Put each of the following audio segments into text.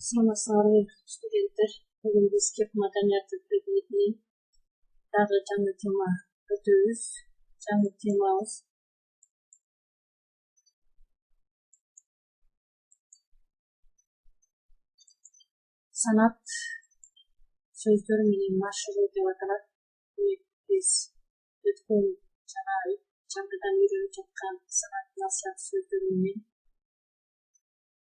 Саламатсыздарбы студенттер. Бүгүн биз кеп маданият предметинин дагы жаңы тема өтөбүз. Жаңы темабыз санат сөздөр менен машыгуу деп аталат. Биз өткөн жана жаңыдан үйрөнүп жаткан санат насыят сөздөрү менен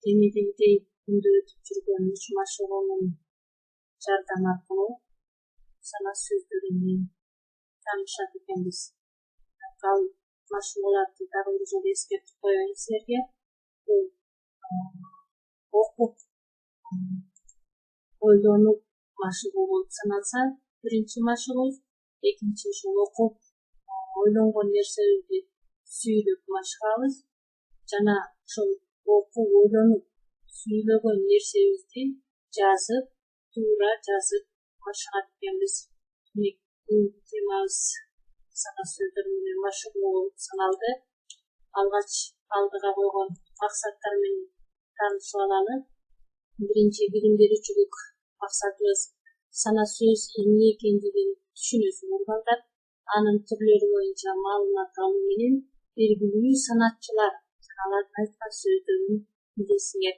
демегендей күндө өтүп жүргөн үч машыгуунун жардамы аркылуу санат сөздөрү менен таанышат экенбиз. Ал машыгууларды дагы бир жолу эскертип коеюн силерге. Бул окуп ойлонуп машыгуу болуп саналса, биринчи машыгуу. Экинчи ошол окуп ойлонгон нерсебизди сүйлөп машыгабыз. Жана ошол окуп ойлонуп сүйлөгөн нерсебизди жазып, туура жазып машыгат экенбиз. Демек, бул темабыз санат сөздөр менен машыгуу болуп саналды. Алгач алдыга койгон максаттар менен таанышып алалы. Биринчи билим берүүчүлүк максатыбыз санат сөз эмне экендигин түшүнөсүң балдар. Анын түрлөрү боюнча маалымат алуу менен белгилүү санатчылар алардын айткан сөздөрүн билесиңер.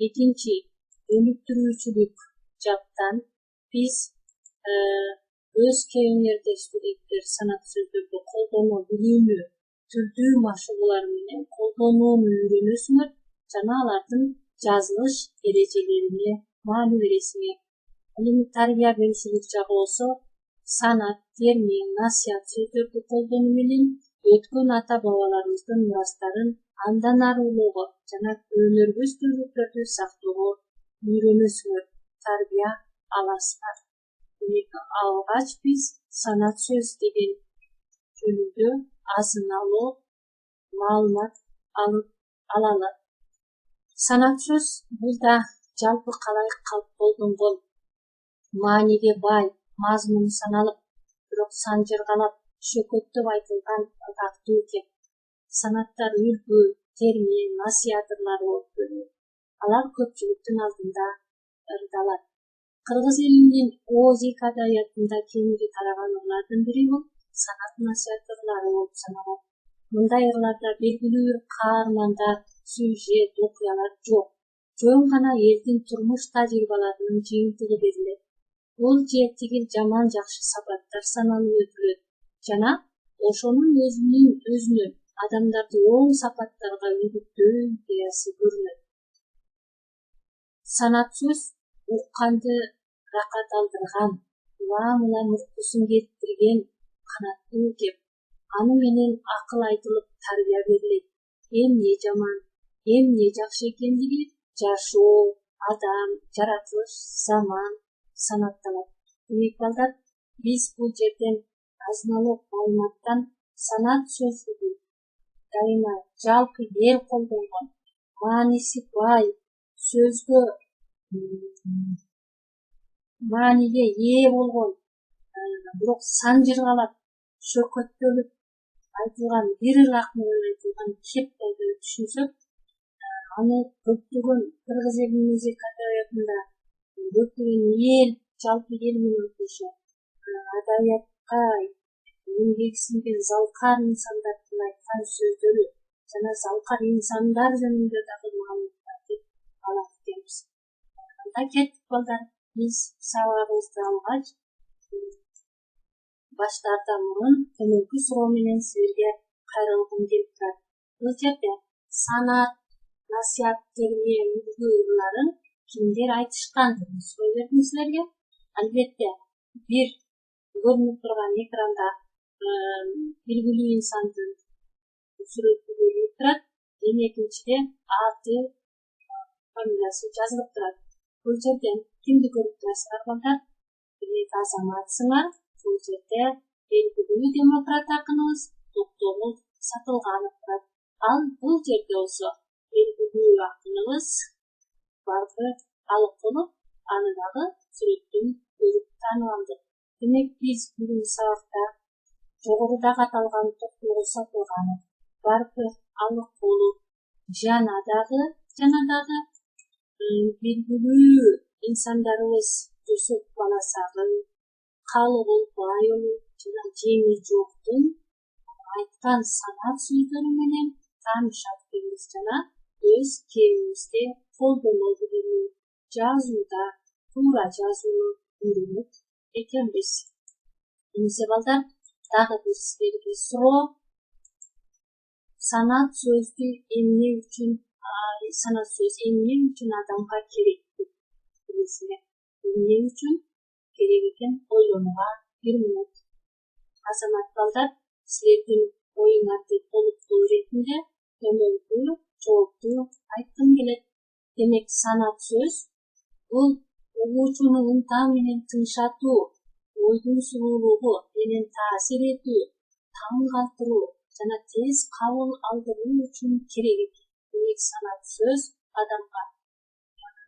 Экинчи, өнүктүрүүчүлүк жактан биз өз кебиңерде студенттер санат сөздөрдү колдоно билүүнү түрдүү машыгуулар менен колдонууну үйрөнөсүңөр жана алардын жазылыш эрежелерине маани бересиңер. Ал эми тарбия берүүчүлүк жагы болсо санат, термин, насыят сөздөрдү колдонуу менен өткөн ата бабаларыбыздын мурастарын андан ары улоого жана өнөргө үстүнлүктөрдү сактоого үйрөнөсүңөр, тарбия аласыңар. Демек, алгач биз санат сөз деген жөнүндө азын-алоо маалымат алалы. Санат сөз бул да жалпы калай колдонгон мааниге бай мазмуну саналып, бирок санжыргалап, шөкөттөп айтылган ыргактуу кеп. Санаттар үлгү, термин, насыят ырлары болуп бөлүнөт. Алар көпчүлүктүн алдында ырдалат. Кыргыз элинин Ооз-2 адабиятында кеңири тараган ырлардын бири бул санат насыят ырлары болуп саналат. Мындай ырларда белгилүү бир каармандар, сюжет, окуялар жок. Жөн гана элдин турмуш тажрыйбаларынын жыйынтыгы берилет. Бул же тигил жаман жакшы сапаттар саналып өтүлөт жана ошонун өзүнөн адамдарды оң сапаттарга үгүттөө идеясы көрүнөт. Санат сөз укканды рахат алдырган, улам уккусун келиптирген канаттуу кеп. Аны менен акыл айтылып тарбия берилет. Эмне жаман, эмне жакшы экендиги жашоо, адам, жаратылыш, заман санатталат. Демек балдар, биз бул жерден азын-алоо маалыматтан санат сөздүгү дайыма жалпы эл колдонгон, мааниси бай, сөзгө мааниге ээ болгон, бирок санжыргалап, шөкөттөлүп айтылган бир ыргак менен айтылган кеп жөнүндө түшүнсөк, аны көптөгөн кыргыз элинин Ооз-2 адабиятында көптөгөн эл, жалпы эл менен кошо адабиятка эмгеги сиңген залкар инсандардын айткан сөздөрү жана залкар инсандар жөнүндө дагы маалыматтарды алат экенбиз. Анда кеттик балдар, биз сабагыбызды алгач, баштаардан мурун төмөнкү суроо менен силерге кайрылгым келип турат. Бул жерде санат, насыят, термин, үлгү ырларын кимдер айтышкан деп суроо бердим силерге. Албетте, бир көрүнүп турган экранда белгилүү инсандын сүрөтү көрүнүп турат. Эми экинчиде аты, фамилиясы жазылып турат. Бул жерден кимди көрүп турасыздар балдар? Демек, Азаматсыңар. Бул жерде белгилүү демократ акыныбыз Токтогул Сатылганов турат. Ал бул жерде болсо белгилүү акыныбыз Барды Алыкулов, аны дагы сүрөттөн көрүп таанып алдык. Демек, биз бүгүн сабакта жогорудагы аталган Токтогул Сатылганов, Барды Алыкулов жана дагы белгилүү инсандарыбыз Жусуп Баласагын, Калыгул Байұлы жана Жеңи Жооктун айткан санат сөздөрү менен таанышат экенбиз жана өз кебибизде колдоно билимин жазууда туура жазууну үйрөнөт экенбиз. Эмесе балдар, дагы бир силерге суроо. Санат сөздү эмне үчүн адамга керек деп билесиңер? Эмне үчүн керек экен ойлонууга 1 мүнөт. Азамат балдар, силердин оюңарды толуктоо иретинде төмөнкү жоопту айткым келет. Демек, санат сөз бул угуучуну ынта менен тынчатуу, ойдун сулуулугу менен таасир этүү, таң калтыруу жана тез кабыл алдыруу үчүн керек экен. Демек, санат сөз адамга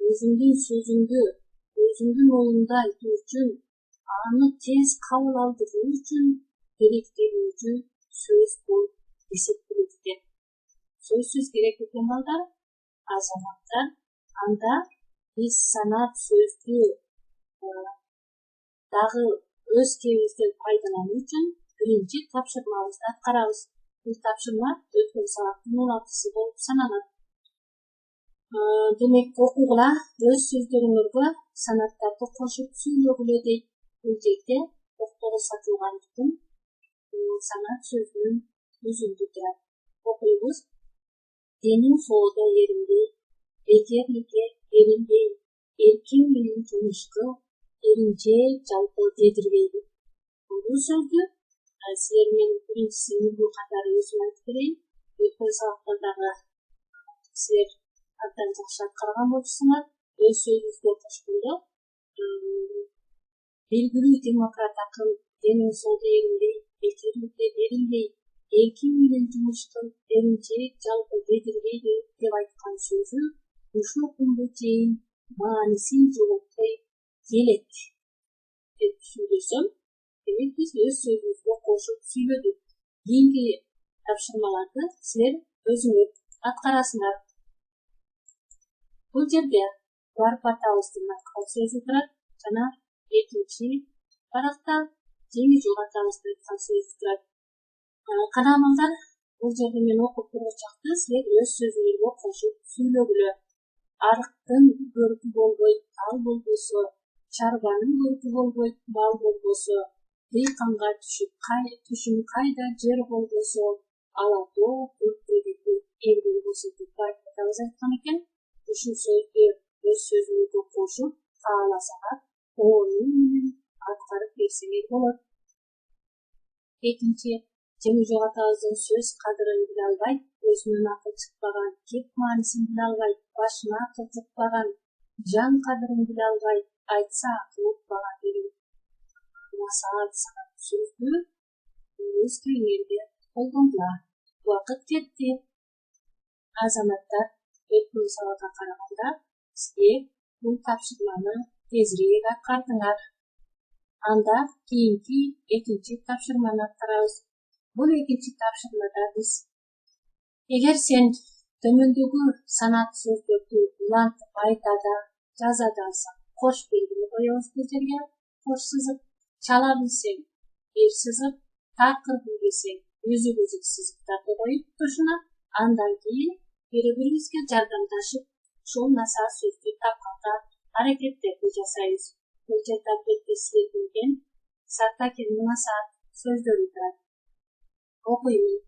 өзүңдүн сөзүңдү, өзүңдүн оюңду айтуу үчүн, аны тез кабыл алдыруу үчүн керектелүүчү сөз болуп эсептелет экен. Сөзсүз керек экен балдар, азаматтар. Анда биз санат сөздү дагы өз кебибизде пайдалануу үчүн биринчи тапшырмабызды аткарабыз. Бул тапшырма өткөн сабактын 16-сы болуп саналат. Демек, окугула, өз сөздөрүңөргө санаттарды кошуп сүйлөгүлө дейт. Бул жерде октого сатылгандыктын санат сөзүнүн үзүндү турат. Окуйбуз. Денин соода эринбей, бекерликке эринбей, эркин менен жумушка эринче жалпы дедирбейди. Бул сөздү силер менен биринчиси үлгү катары өзүм айтып берейин. Өткөн сабактардагы силер абдан жакшы аткарган болчусуңар. Өз сөзүбүзгө кошкондо белгилүү демократ акын денин соода эринбей, бекерликке эринбей, эркин менен жумуштун эринче жалпы дедирбейди деп айткан сөзү ушул күнгө чейин маанисин жоготпой келет деп түшүндүрсөм, демек биз өз сөзүбүзгө кошуп сүйлөдүк. Кийинки тапшырмаларды силер өзүңөр аткарасыңар. Бул жерде барып атабыздын айткан сөзү турат жана экинчи баракта Жеңи Жол атабыздын айткан сөзү турат. Кана балдар, бул жерде мен окуп турган чакта силер өз сөзүңөргө кошуп сүйлөгүлө. Арыктын көркү болбойт, тал болбосо, чарбанын көркү болбойт, мал болбосо, дыйканга түшүм кайда жер болбосо, ала тоо көктөйдү эл болбосо деп барып атабыз айткан экен. Ушул сөздү өз сөзүңөргө кошуп, кааласаңар, оонуу менен аткарып берсеңер болот. Экинчи, Жеңи Жол атабыздын сөз кадырын биле албай, өзүнөн акыл чыкпаган, кеп маанисин биле албай, башына акыл жыкпаган, жан кадырын биле албай, айтса акыл укпаган деген насаат санат сөздү өз кийимдерге колдонула. Убакыт жетти. Азаматтар, өткөн сабакка караганда силер бул тапшырманы тезирээк аткардыңар. Анда кийинки экинчи тапшырманы аткарабыз. Бул экинчи тапшырмада биз эгер сен төмөндөгү санат сөздөрдү улантып айта да, жаза да алсаң, кош белгини коебуз бул жерге. Кош сызык. Чала билсең, бир сызык. Такыр билбесең, үзүк сызыктарды коюп тушуна. Андан кийин бири-бирибизге жардамдашып, ушул насаат сөздү тапканга аракеттерди жасайбыз. Бул жерде албетте силер билген Сартакенин насаат сөздөрү турат. Окуймун.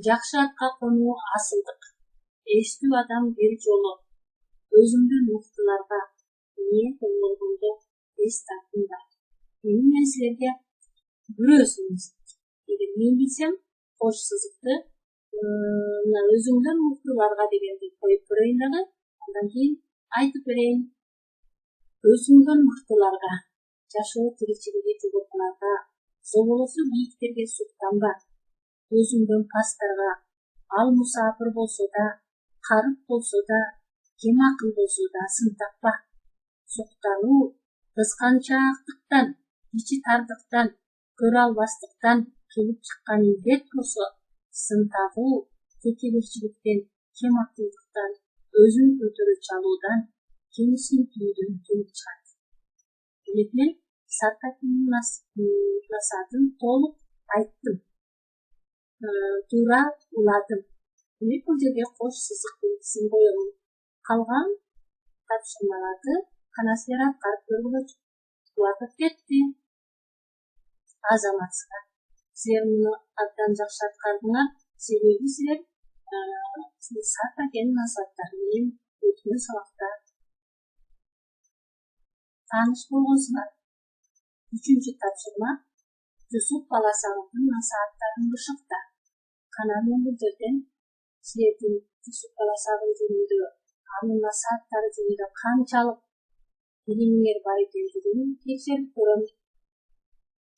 Жакшы атка конуу асылдык. Эстүү адам бир жолу. Өзүңдүн мыктыларга ниет болгондо тез тартыңдар. Мен силерге бирөөсүн эгер мен билсем, кош сызыкты өзүңдүн мыктыларга дегенди коюп көрөйүн дагы. Андан кийин айтып берейин. Өзүңдүн мыктыларга, жашоо тиричилиги жогоркуларга, зоболосу бийиктерге суктанба. Өзүңдүн пастарга, ал мусафир болсо да, карып болсо да, кем акыл болсо да сын таппа. Суктануу кызганчаактыктан, ичи тардыктан, көрө албастыктан келип чыккан илдет болсо, сын тагуу кекелерчиликтен, кем акылдыктан, өзүн көтөрө чалуудан Kimisi tüydün tüydü çıkardı. Öğretmen Sarkat'ın nasatın толук айттым. Тура уладым. Демек бул жерге кош сызык белгисин коемун. Калган тапшырмаларды канасияр аткарып көргүлөчү. Убакыт кетти. Азаматсыздар. Силер муну абдан жакшы аткардыңар. Себеби силер Саркат'ын насаттар менен өткөн сабакта тааныш болгонсуңар. 3-cü тапшырма Юсуп баласагындын насааттарын бышыкта. Кананын бул жерден силердин Юсуп баласагын жөнүндө анын насааттары жөнүндө канчалык билимиңер бар экендигин текшерип көрөмүз.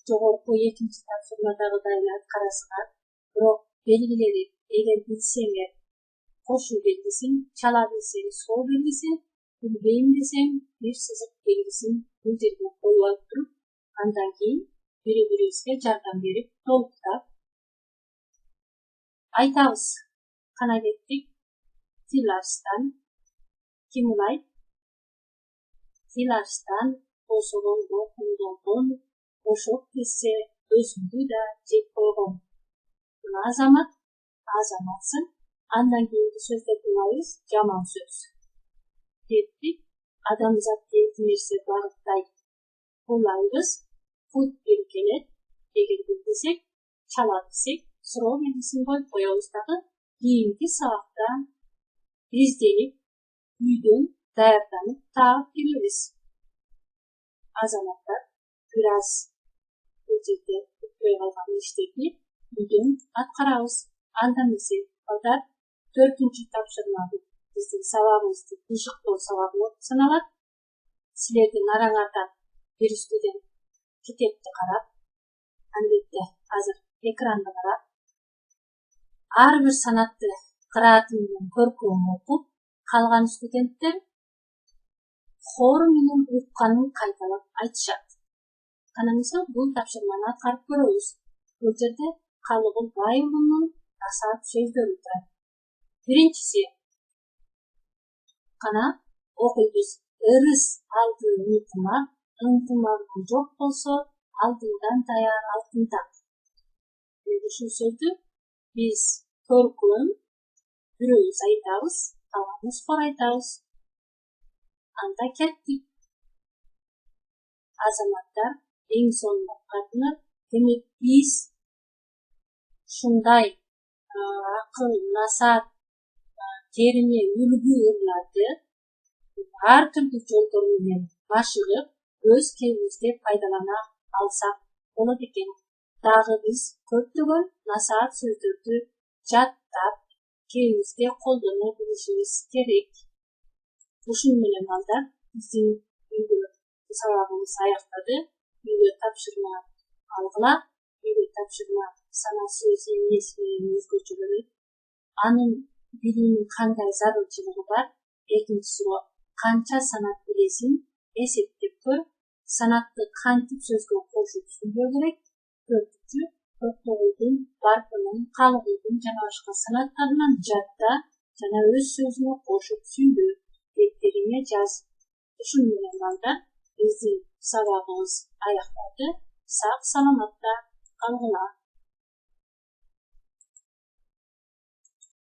Жогорку 2-ci тапшырмадагыдай аткарасыңар. Бирок белгилери эгер билсеңер кошуу белгисин, чала билсең сол белгисин, билбейм десең бир сызык белгисин бул жерге коюп алып туруп, андан кийин бири-бирибизге жардам берип толуктап айтабыз. Кана кеттик. Тиларстан ким улайт? Тиларстан косогондо кумдолдон бошоп кетсе өзүмдү да жеп койгом. Мына азамат, азаматсың. Андан кийинки сөздөрдү улайбыз жаман сөз. Кеттик. Адамзат келди нерсе багыттай улайбыз. Путь белгилеп, эгер билбесек, чала десек, суроо белгисин коюп коебуз дагы кийинки сабакта изденип, үйдөн даярданып таап келебиз. Азаматтар бир аз бул жерде бүтпөй калган иштерди үйдөн аткарабыз. Андан эмесе балдар 4-cü тапшырманы биздин сабагыбызды бышыктоо сабагы болуп саналат. Силердин араңардан бир студент китепти карап, албетте азыр экранды карап, ар бир санатты кырааты менен көркөм окуп, калган студенттер хор менен укканын кайталап айтышат. Кана эмесе бул тапшырманы аткарып көрөбүз. Бул жерде Калыгул Байулунун насаат сөздөрү турат. Биринчиси кана окуйбуз. Ырыс алдын ынтымак, ынтымагың жок болсо, алдыңдан даяр алтын тап. Ушул сөздү биз көркөм бирөөбүз айтабыз, калганыбыз хор айтабыз. Анда кеттик. Азаматтар эң сонунда катынып, демек биз ушундай акыл, насаат, терине үлгү ырларды ар түрдүү жолдор менен башырып, өз кебибизде пайдалана алсак болот экен. Дагы биз көптөгөн насаат сөздөрдү жаттап, кебибизде колдоно билишибиз керек. Ушун менен балдар биздин үйдө сабагыбыз аяктады. Үйгө тапшырма алгыла. Үйгө тапшырма сана сөз эмес менен өзгөчө болот. Анын билимин кандай зарылчылыгы бар? Экинчи суроо канча санат билесиң? Эсептеп көр. Санатты кантип сөзгө кошуп сүйлөө керек? 4-cü Токтогулдун, Баркынын, Калыгулдун жана башка санаттарынан жатта жана өз сөзүнө кошуп сүйлөө. Беттериңе жаз. Ушун менен балдар биздин сабагыбыз аякталды. Сак саламатта калгыла.